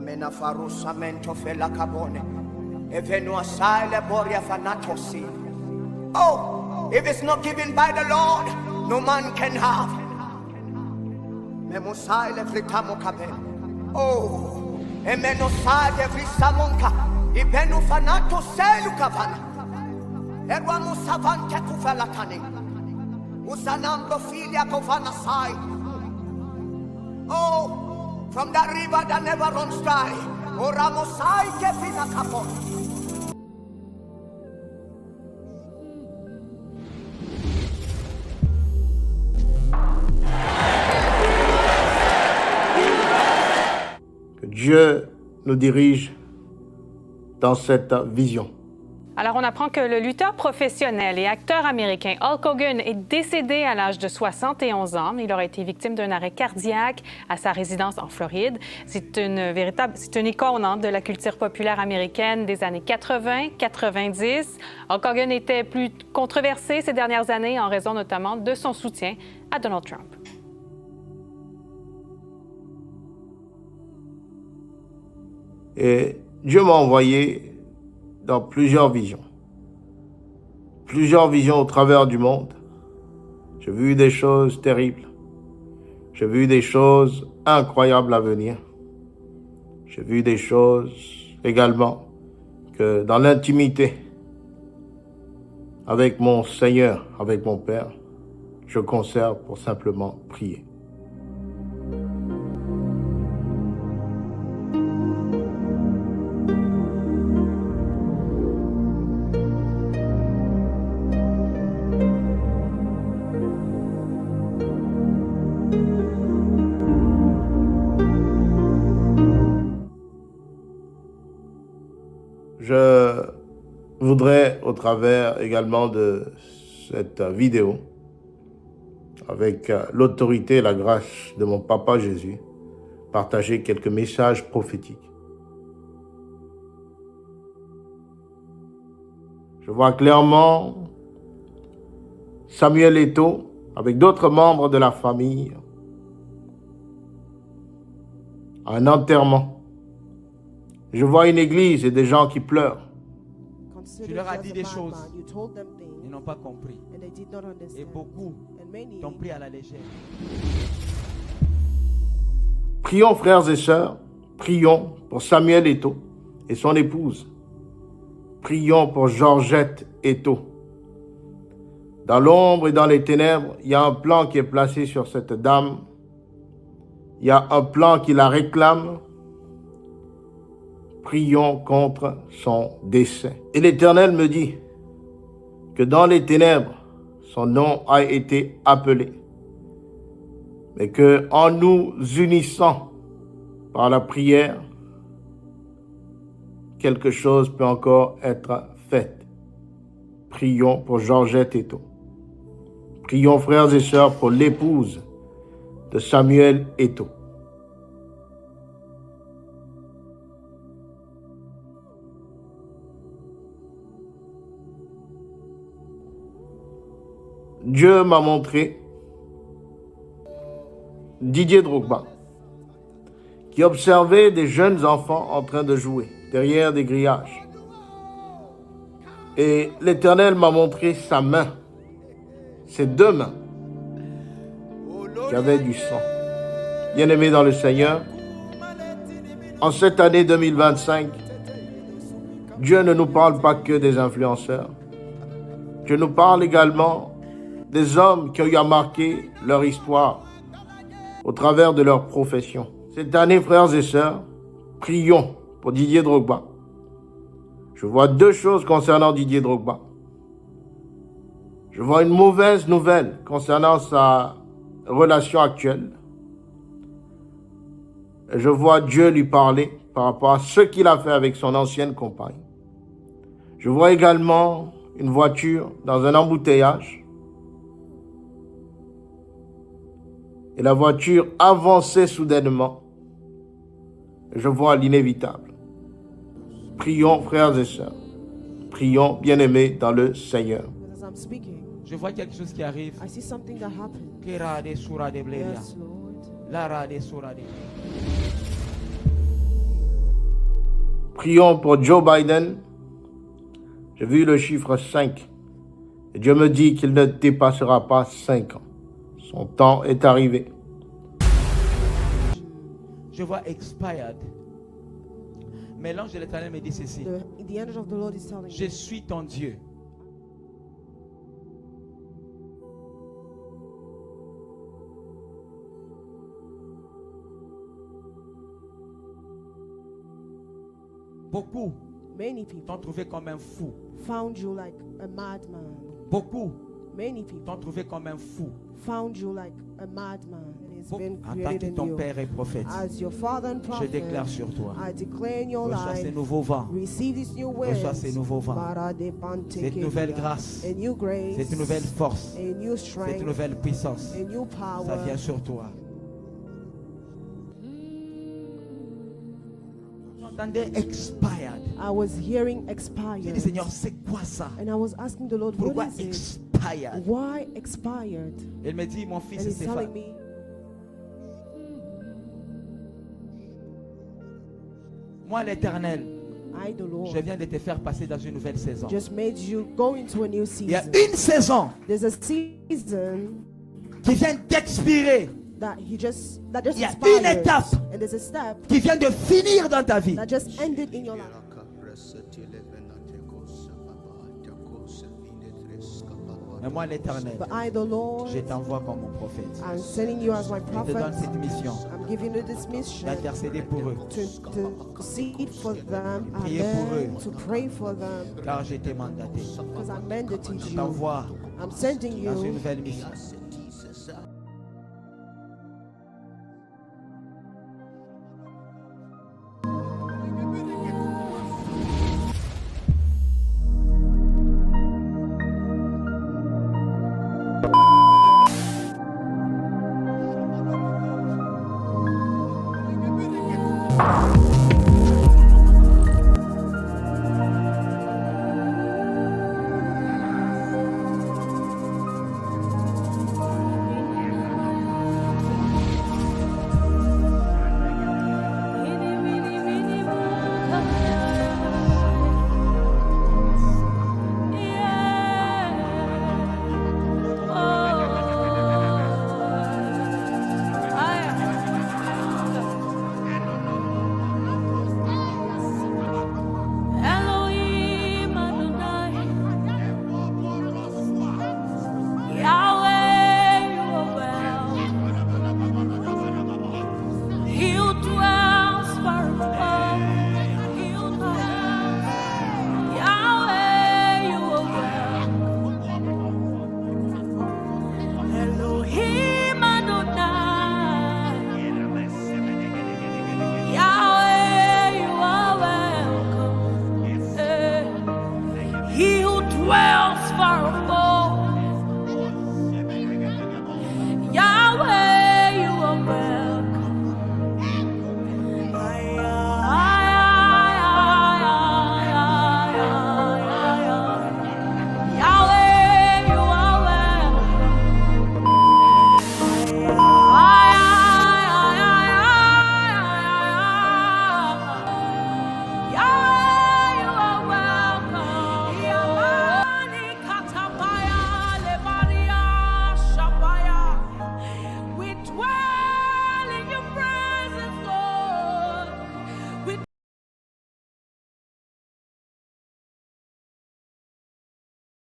Amena farusamento fela cabone. Evenua sile boria fanatosi. Oh, if it's not given by the Lord, no man can have. Memusile fritamo caben. Oh, emeno sade frisamonka. Ibenu fanato selu cavana. Erwamu savante kufela tani. Usanambo filia kovana sai. Oh, from that river that never runs dry. Oramo sai ke fina kapon. Que Dieu nous dirige dans cette vision. Alors, on apprend que le lutteur professionnel et acteur américain Hulk Hogan est décédé à l'âge de 71 ans. Il aurait été victime d'un arrêt cardiaque à sa résidence en Floride. C'est une icône de la culture populaire américaine des années 80-90. Hulk Hogan était plus controversé ces dernières années en raison notamment de son soutien à Donald Trump. Et Dieu m'a envoyé dans plusieurs visions au travers du monde. J'ai vu des choses terribles. J'ai vu des choses incroyables à venir. J'ai vu des choses également que dans l'intimité, avec mon Seigneur, avec mon Père, je conserve pour simplement prier. Je voudrais, au travers également de cette vidéo, avec l'autorité et la grâce de mon Papa Jésus, partager quelques messages prophétiques. Je vois clairement Samuel Eto'o avec d'autres membres de la famille à un enterrement. Je vois une église et des gens qui pleurent. Tu leur as dit des choses, ils n'ont pas compris. Et beaucoup t'ont pris à la légère. Prions, frères et sœurs, prions pour Samuel Eto'o et son épouse. Prions pour Georgette Eto'o. Dans l'ombre et dans les ténèbres, il y a un plan qui est placé sur cette dame. Il y a un plan qui la réclame. Prions contre son décès. Et l'Éternel me dit que dans les ténèbres, son nom a été appelé. Mais que en nous unissant par la prière, quelque chose peut encore être fait. Prions pour Georgette Eto'o. Prions, frères et sœurs, pour l'épouse de Samuel Eto'o. Dieu m'a montré Didier Drogba, qui observait des jeunes enfants en train de jouer derrière des grillages. Et l'Éternel m'a montré sa main, ses deux mains, qui avaient du sang. Bien-aimés dans le Seigneur, en cette année 2025, Dieu ne nous parle pas que des influenceurs. Dieu nous parle également des hommes qui ont eu à marquer leur histoire au travers de leur profession. Cette année, frères et sœurs, prions pour Didier Drogba. Je vois deux choses concernant Didier Drogba. Je vois une mauvaise nouvelle concernant sa relation actuelle. Et je vois Dieu lui parler par rapport à ce qu'il a fait avec son ancienne compagne. Je vois également une voiture dans un embouteillage. Et la voiture avançait soudainement. Je vois l'inévitable. Prions, frères et sœurs. Prions, bien-aimés dans le Seigneur. Je vois quelque chose qui arrive. I see something that happened. Kerade surade bleria. Yes, Lord. Larade surade. prions pour Joe Biden. J'ai vu le chiffre 5. Et Dieu me dit qu'il ne dépassera pas 5 ans. Son temps est arrivé. Je vois expired. Mais l'ange de l'Éternel me dit ceci. The angel of the Lord is telling Je me, suis ton Dieu. Beaucoup many people t'ont trouvé comme un fou. found you like a madman. Beaucoup Many people t'ont trouvé comme un fou. found you like a madman. It has been En tant created que in ton you. père est prophète, As your father and je prophet, déclare sur toi. I declare in your Reçois ces life, nouveaux vents, receive this new Reçois winds, ces nouveaux vents, cette nouvelle grâce, a new grace, cette nouvelle force, a new cette strength, nouvelle puissance. a new Ça vient power. sur toi. J'entendais expired. I was hearing J'ai expired, dit Seigneur, c'est quoi ça? and I was asking the Lord, Pourquoi what is it? expired? Why expired? Elle me dit, mon And fils he's Stéphane, telling me, moi l'Éternel, I, the Lord, je viens de te faire passer dans une nouvelle saison. just made you go into a new Il y a season. une saison There's a season qui vient d'expirer. that Il y a une expired, étape and there's a step qui vient de finir dans ta vie. that just ended in your life. Mais moi l'Éternel, But I, the Lord, je t'envoie comme mon prophète. I'm sending you as my Je te donne prophet. cette mission I'm giving you this mission d'intercéder pour eux, to seed for them and Priez pour then eux. to pray for them, car j'ai été mandaté. because I'm mandated Je you. t'envoie I'm sending dans une you nouvelle mission.